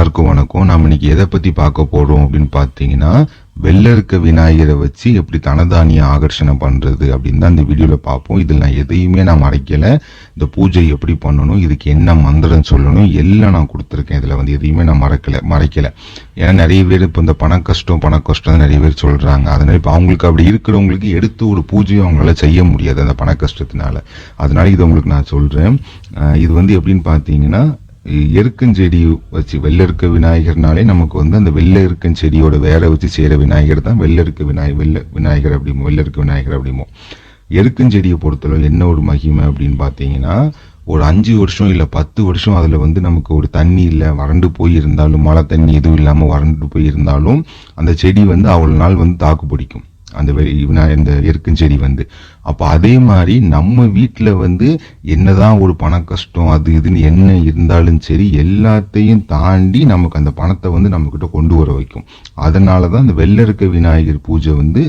எல்லாருக்கும் வணக்கம். நாம இன்னைக்கு எதை பத்தி பார்க்க போறோம் அப்படின்னு பார்த்தீங்கன்னா, வெள்ளை இருக்க விநாயகரை வச்சு எப்படி தனதானிய ஆகர்ஷணம் பண்றது அப்படின்னு தான் இந்த வீடியோல பார்ப்போம். இதில் நான் எதையுமே நான் மறைக்கல. இந்த பூஜை எப்படி பண்ணணும், இதுக்கு என்ன மந்திரம் சொல்லணும் எல்லாம் நான் கொடுத்துருக்கேன். இதுல எதையுமே நான் மறைக்கல. ஏன்னா நிறைய பேர் இப்போ இந்த பண கஷ்டம் நிறைய பேர் சொல்றாங்க. அதனால இப்போ அவங்களுக்கு அப்படி இருக்கிறவங்களுக்கு எடுத்து ஒரு பூஜையை அவங்களால செய்ய முடியாது அந்த பண கஷ்டத்தினால. அதனால இது உங்களுக்கு நான் சொல்றேன். இது எப்படின்னு பார்த்தீங்கன்னா, எருக்கஞ்செடி வச்சு வெள்ளை இருக்க விநாயகர்னாலே நமக்கு அந்த வெள்ளை இருக்கஞ்செடியோட வேற வச்சு செய்யற விநாயகர் தான் வெள்ளை இருக்க விநாயகர் அப்படிமோ, வெள்ளை இருக்க விநாயகர் அப்படிமோ. எருக்கஞ்செடியை பொறுத்தளவு என்ன ஒரு மகிமை அப்படின்னு பார்த்தீங்கன்னா, ஒரு 5 வருஷம் இல்ல 10 வருஷம் அதுல நமக்கு ஒரு தண்ணி இல்ல, வறண்டு போய் இருந்தாலும், மழை தண்ணி எதுவும் இல்லாம வறண்டு போய் இருந்தாலும் அந்த செடி அவ்வளவு நாள் தாக்கு பிடிக்கும். இந்த எருக்கஞ்செடி அப்ப அதே மாதிரி நம்ம வீட்டுல என்னதான் ஒரு பண கஷ்டம் அது இதுன்னு என்ன இருந்தாலும் சரி, எல்லாத்தையும் தாண்டி நமக்கு அந்த பணத்தை நம்ம கிட்ட கொண்டு வர வைக்கும். அதனாலதான் இந்த வெள்ளை இருக்க விநாயகர் பூஜை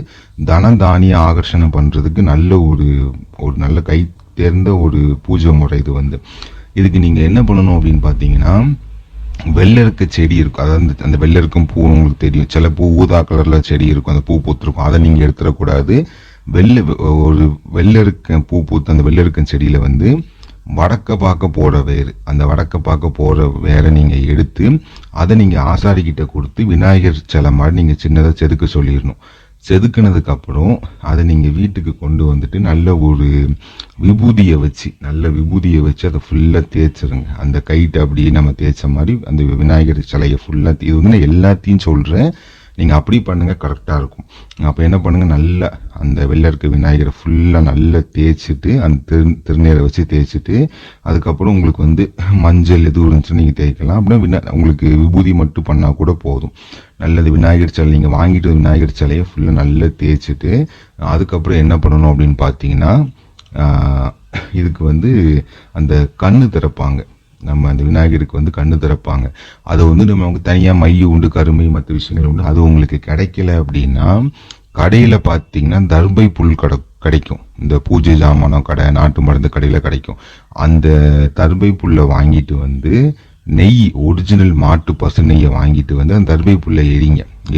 தனதானிய ஆகர்ஷணம் பண்றதுக்கு நல்ல ஒரு நல்ல கை தேர்ந்த ஒரு பூஜை முறை. இதுக்கு நீங்க என்ன பண்ணணும் அப்படின்னு பாத்தீங்கன்னா, வெள்ளை இருக்க செடி இருக்கும். அதாவது அந்த வெள்ளை இருக்கும் பூ உங்களுக்கு தெரியும். சில பூ ஊதா கலர்ல செடி இருக்கும், அந்த பூ பூத்திருக்கும். அதை நீங்க எடுத்துடக்கூடாது. ஒரு வெள்ளை இருக்க பூ பூத்து அந்த வெள்ளை இருக்க செடியில வடக்க பார்க்க போற வேறு, அந்த வடக்க பார்க்க போற வேற நீங்க எடுத்து அதை நீங்க ஆசாரிக்கிட்ட கொடுத்து விநாயகர் சிலை மாதிரி நீங்க சின்னதா செதுக்க சொல்லிடணும். செதுக்கினதுக்கு அப்புறம் அதை நீங்க வீட்டுக்கு கொண்டு வந்துட்டு நல்ல விபூதியை வச்சு அதை ஃபுல்லா தேய்ச்சிருங்க. அந்த கைட்டு அப்படியே நம்ம தேய்ச்ச மாதிரி அந்த விநாயகர் சிலையை ஃபுல்லா, இது எல்லாத்தையும் சொல்றேன், நீங்க அப்படி பண்ணுங்க, கரெக்டா இருக்கும். அப்ப என்ன பண்ணுங்க, நல்லா அந்த வெள்ளை இருக்க விநாயகரை ஃபுல்லா நல்லா தேய்ச்சிட்டு அந்த திருநீரை வச்சு தேய்ச்சிட்டு, அதுக்கப்புறம் உங்களுக்கு மஞ்சள் எதுவும் இருந்துச்சுன்னு நீங்க தேய்க்கலாம். அப்படின்னா உங்களுக்கு விபூதி மட்டும் பண்ணா கூட போதும். நல்லது விநாயகர் சிலை நீங்க வாங்கிட்டு விநாயகர் சிலையை ஃபுல்லா நல்லா தேய்ச்சிட்டு, அதுக்கப்புறம் என்ன பண்ணணும் அப்படின்னு பாத்தீங்கன்னா, இதுக்கு அந்த கண்ணு திறப்பாங்க. நம்ம அந்த விநாயகருக்கு கண்ணு திறப்பாங்க. அதை நம்ம தனியா மைய உண்டு, கருமை, மற்ற விஷயங்கள் உண்டு. அது உங்களுக்கு கிடைக்கல அப்படின்னா, கடையில பாத்தீங்கன்னா தர்பை புல் கிடைக்கும். இந்த பூஜை ஜாமானம் கடை, நாட்டு மருந்து கடையில கிடைக்கும். அந்த தர்பை புல்லை வாங்கிட்டு நெய், ஒரிஜினல் மாட்டு பசு நெய்யை வாங்கிட்டு அந்த தர்பை புல்லை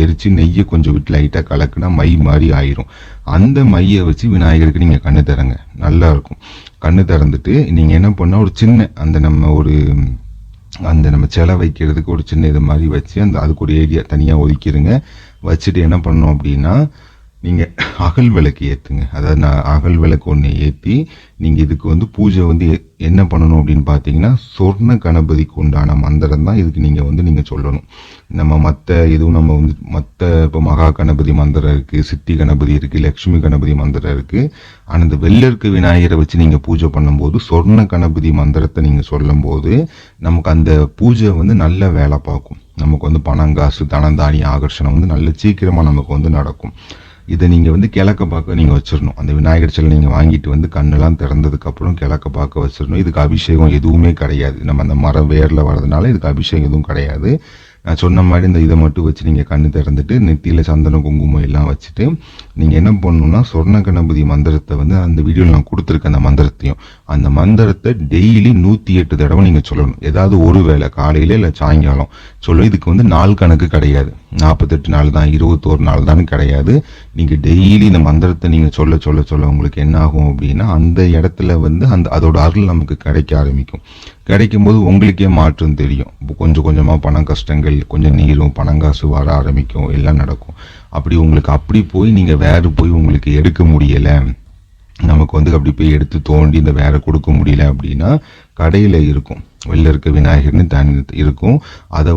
எரிச்சு நெய்யை கொஞ்சம் விட்டு லைட்டா கலக்குனா மை மாதிரி ஆயிரும். அந்த மையை வச்சு விநாயகருக்கு நீங்க கண்ணு தரங்க, நல்லா இருக்கும். கண்ணு திறந்துட்டு நீங்க என்ன பண்ணா, ஒரு சின்ன அந்த நம்ம சிலை வைக்கிறதுக்கு ஒரு சின்ன இது மாதிரி வச்சு அதுக்கு ஒரு ஏரியா தனியா ஒதுக்கிடுங்க. வச்சுட்டு என்ன பண்ணணும் அப்படின்னா, நீங்க அகல் விளக்கு ஏத்துங்க. அதாவது அகல் விளக்கு ஒண்ணு ஏத்தி நீங்க இதுக்கு பூஜை என்ன பண்ணணும் அப்படின்னு பாத்தீங்கன்னா, சொர்ண கணபதிக்கு உண்டான மந்திரம் தான் இதுக்கு நீங்க சொல்லணும். நம்ம மத்த இப்ப மகா கணபதி மந்திரம் இருக்கு, சித்தி கணபதி இருக்கு, லட்சுமி கணபதி மந்திரம் இருக்கு. ஆனா இந்த வெள்ளை இருக்க விநாயகரை வச்சு நீங்க பூஜை பண்ணும்போது சொர்ண கணபதி மந்திரத்தை நீங்க சொல்லும் போது நமக்கு அந்த பூஜை நல்ல வேலை பார்க்கும். நமக்கு பணம், காசு, தனதானிய ஆகர்ஷணம் நல்ல சீக்கிரமா நமக்கு நடக்கும். இதை நீங்க கிழக்க பார்க்க நீங்க வச்சிடணும். அந்த விநாயகர் சிலை நீங்க வாங்கிட்டு கண்ணெல்லாம் திறந்ததுக்கு அப்புறம் கிழக்க பார்க்க வச்சிடணும். இதுக்கு அபிஷேகம் எதுவுமே கிடையாது. நம்ம அந்த மரம் வேர்ல வர்றதுனால இதுக்கு அபிஷேகம் எதுவும் கிடையாது. நான் சொன்ன மாதிரி இந்த இதை மட்டும் வச்சு நீங்க கண்ணு திறந்துட்டு நெத்தியில சந்தனம், குங்குமம் எல்லாம் வச்சுட்டு நீங்க என்ன பண்ணணும்னா, சொர்ண கணபதி மந்திரத்தை அந்த வீடியோல நான் கொடுத்துருக்கேன். அந்த மந்திரத்தை டெய்லி 108 தடவை நீங்க சொல்லணும். ஏதாவது ஒரு வேளை காலையில இல்ல சாயங்காலம் சொல்லணும். இதுக்கு நாள் கணக்கு கிடையாது. 48 நாள் தான், 21 நாள் தான் கிடையாது. நீங்க டெய்லி இந்த மந்திரத்தை நீங்க சொல்ல சொல்ல சொல்ல உங்களுக்கு என்ன ஆகும் அப்படின்னா, அந்த இடத்துல அதோட அருள் நமக்கு கிடைக்க ஆரம்பிக்கும். கிடைக்கும் போது உங்களுக்கே மாற்றம் தெரியும். கொஞ்சம் கொஞ்சமா பண கஷ்டங்கள், கொஞ்சம் நீரும், பணங்காசு வர ஆரம்பிக்கும், எல்லாம் நடக்கும். அப்படி போய் நீங்க வேற போய் உங்களுக்கு எடுக்க முடியல, நமக்கு அப்படி போய் எடுத்து தோண்டி இந்த வேற கொடுக்க முடியல அப்படின்னா, கடையில இருக்கும் வெள்ளை இருக்க விநாயகர்னு தனி இருக்கும். அதை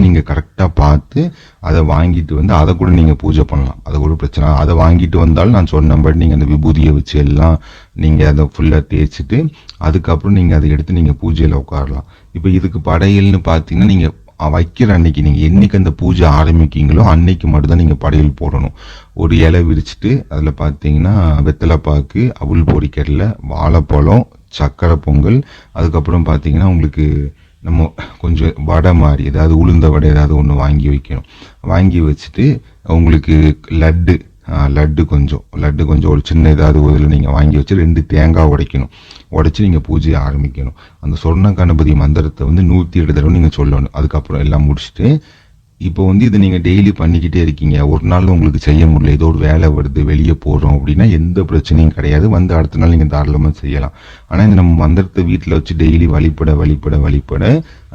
நீங்க கரெக்டா பார்த்து அதை வாங்கிட்டு அதை கூட நீங்க பூஜை பண்ணலாம். அது கூட பிரச்சனை. அதை வாங்கிட்டு வந்தாலும் நான் சொன்னபடி நீங்க அந்த விபூதியை வச்சு எல்லாம் நீங்க அதை ஃபுல்லா தேய்ச்சிட்டு அதுக்கப்புறம் நீங்க அதை எடுத்து நீங்க பூஜையில உட்காரலாம். இப்ப இதுக்கு படையல்னு பாத்தீங்கன்னா, நீங்க வைக்கிற அன்னைக்கு, நீங்க என்னைக்கு அந்த பூஜை ஆரம்பிக்கீங்களோ அன்னைக்கு மட்டும்தான் நீங்க படையல் போடணும். ஒரு இலை விரிச்சிட்டு அதுல பாத்தீங்கன்னா வெத்தலை பாக்கு, அவுள் பொரிக்கடலை, வாழைப்பழம், சக்கரை பொங்கல், அதுக்கப்புறம் பாத்தீங்கன்னா உங்களுக்கு நம்ம கொஞ்சம் வடை மாதிரி ஏதாவது உளுந்த வடை ஏதாவது ஒன்று வாங்கி வைக்கணும். வாங்கி வச்சுட்டு உங்களுக்கு லட்டு லட்டு கொஞ்சம் ஒரு சின்ன ஏதாவது இதில் நீங்கள் வாங்கி வச்சு 2 தேங்காய் உடைச்சி நீங்கள் பூஜையை ஆரம்பிக்கணும். அந்த சொர்ண கணபதி மந்திரத்தை வந்து 108 தடவை நீங்கள் சொல்லணும். அதுக்கப்புறம் எல்லாம் முடிச்சுட்டு இப்போ வந்து இதை நீங்கள் டெய்லி பண்ணிக்கிட்டே இருக்கீங்க. ஒரு நாள் உங்களுக்கு செய்ய முடியல, ஏதோ ஒரு வேலை வருது, வெளியே போகிறோம் அப்படின்னா எந்த பிரச்சனையும் கிடையாது. வந்து அடுத்த நாள் நீங்கள் தாராளமாக செய்யலாம். ஆனால் இந்த நம்ம மந்திரத்தை வீட்டில் வச்சு டெய்லி வழிபட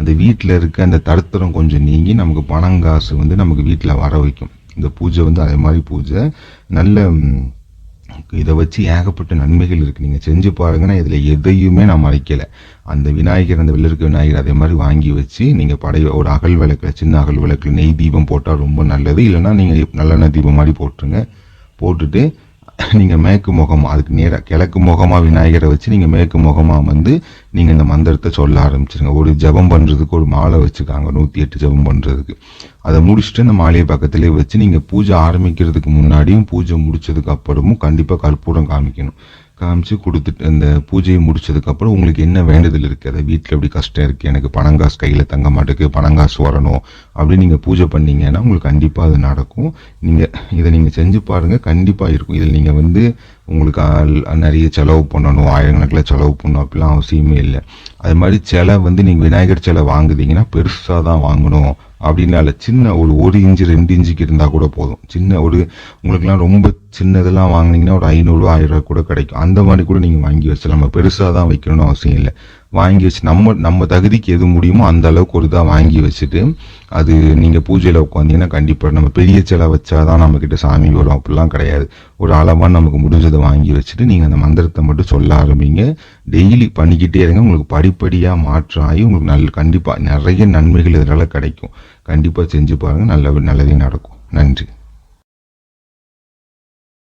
அந்த வீட்டில் இருக்க அந்த தடுத்தரம் கொஞ்சம் நீங்கி நமக்கு பணங்காசு வந்து நமக்கு வீட்டில் வர வைக்கும். இந்த பூஜை வந்து அதே மாதிரி பூஜை நல்ல இதை வச்சு ஏகப்பட்ட நன்மைகள் இருக்குது. நீங்கள் செஞ்சு பாருங்கன்னா இதில் எதையுமே நான் மறைக்கலை. அந்த விநாயகர், அந்த வெள்ளருக்கு விநாயகர் அதே மாதிரி வாங்கி வச்சு நீங்கள் ஒரு அகல் விளக்கு, சின்ன அகல் விளக்கு நெய் தீபம் போட்டால் ரொம்ப நல்லது. இல்லைன்னா நீங்கள் நல்லெண்ணெய் தீபம் மாதிரி போட்டுட்டு நீங்கள் மேற்கு முகமாக, அதுக்கு நேராக கிழக்கு முகமாக விநாயகரை வச்சு நீங்கள் மேற்கு முகமாக வந்து நீங்கள் இந்த மந்திரத்தை சொல்ல ஆரம்பிச்சிருங்க. ஒரு ஜபம் பண்ணுறதுக்கு ஒரு மாலை வச்சுக்காங்க, 108 ஜபம் பண்ணுறதுக்கு. அதை முடிச்சுட்டு அந்த மாலையை பக்கத்துலேயே வச்சு நீங்கள் பூஜை ஆரம்பிக்கிறதுக்கு முன்னாடியும் பூஜை முடிச்சதுக்கு அப்புறமும் கண்டிப்பாக கற்பூரம் காமிச்சு கொடுத்துட்டு அந்த பூஜையை முடிச்சதுக்கப்புறம் உங்களுக்கு என்ன வேண்டுதல் இருக்குது, அதை வீட்டில் எப்படி கஷ்டம் இருக்குது, எனக்கு பணங்காசு கையில் தங்க மாட்டேக்கு, பணங்காசு வரணும் அப்படின்னு நீங்கள் பூஜை பண்ணீங்கன்னா உங்களுக்கு கண்டிப்பாக அது நடக்கும். இதை நீங்கள் செஞ்சு பாருங்கள், கண்டிப்பாக இருக்கும். இதில் நீங்கள் வந்து உங்களுக்கு நிறைய செலவு பண்ணணும், ஆயிரக்கணக்கில் செலவு பண்ணணும் அப்படிலாம் அவசியமே இல்லை. அது மாதிரி சிலை வந்து நீங்கள் விநாயகர் சிலை வாங்குதீங்கன்னா பெருசாக தான் வாங்கணும் அப்படின்னால சின்ன ஒரு 1 இன்ச்சு 2 இன்ச்சுக்கு இருந்தால் கூட போதும். சின்ன உங்களுக்குலாம் ரொம்ப சின்னதெல்லாம் வாங்கினீங்கன்னா ஒரு 500 1000 கூட கிடைக்கும். அந்த மாதிரி கூட நீங்கள் வாங்கி வச்சு நம்ம பெருசாக தான் வைக்கணும்னு அவசியம் இல்லை. வாங்கி வச்சு நம்ம தகுதிக்கு எது முடியுமோ அந்த அளவுக்கு ஒரு இதாக வாங்கி வச்சுட்டு அது நீங்கள் பூஜையில் உட்காந்தீங்கன்னா கண்டிப்பாக நம்ம பெரிய சிலை வச்சாதான் நம்மக்கிட்ட சாமி வரும் அப்படிலாம் கிடையாது. ஒரு அளவாக நமக்கு முடிஞ்சதை வாங்கி வச்சுட்டு நீங்கள் அந்த மந்திரத்தை மட்டும் சொல்ல ஆரம்பிங்க. டெய்லி பண்ணிக்கிட்டே இருங்க. உங்களுக்கு படிப்படியாக மாற்றம் ஆகி உங்களுக்கு கண்டிப்பாக நிறைய நன்மைகள் இதனால் கிடைக்கும். கண்டிப்பாக செஞ்சு பாருங்கள், நல்லதே நடக்கும். நன்றி.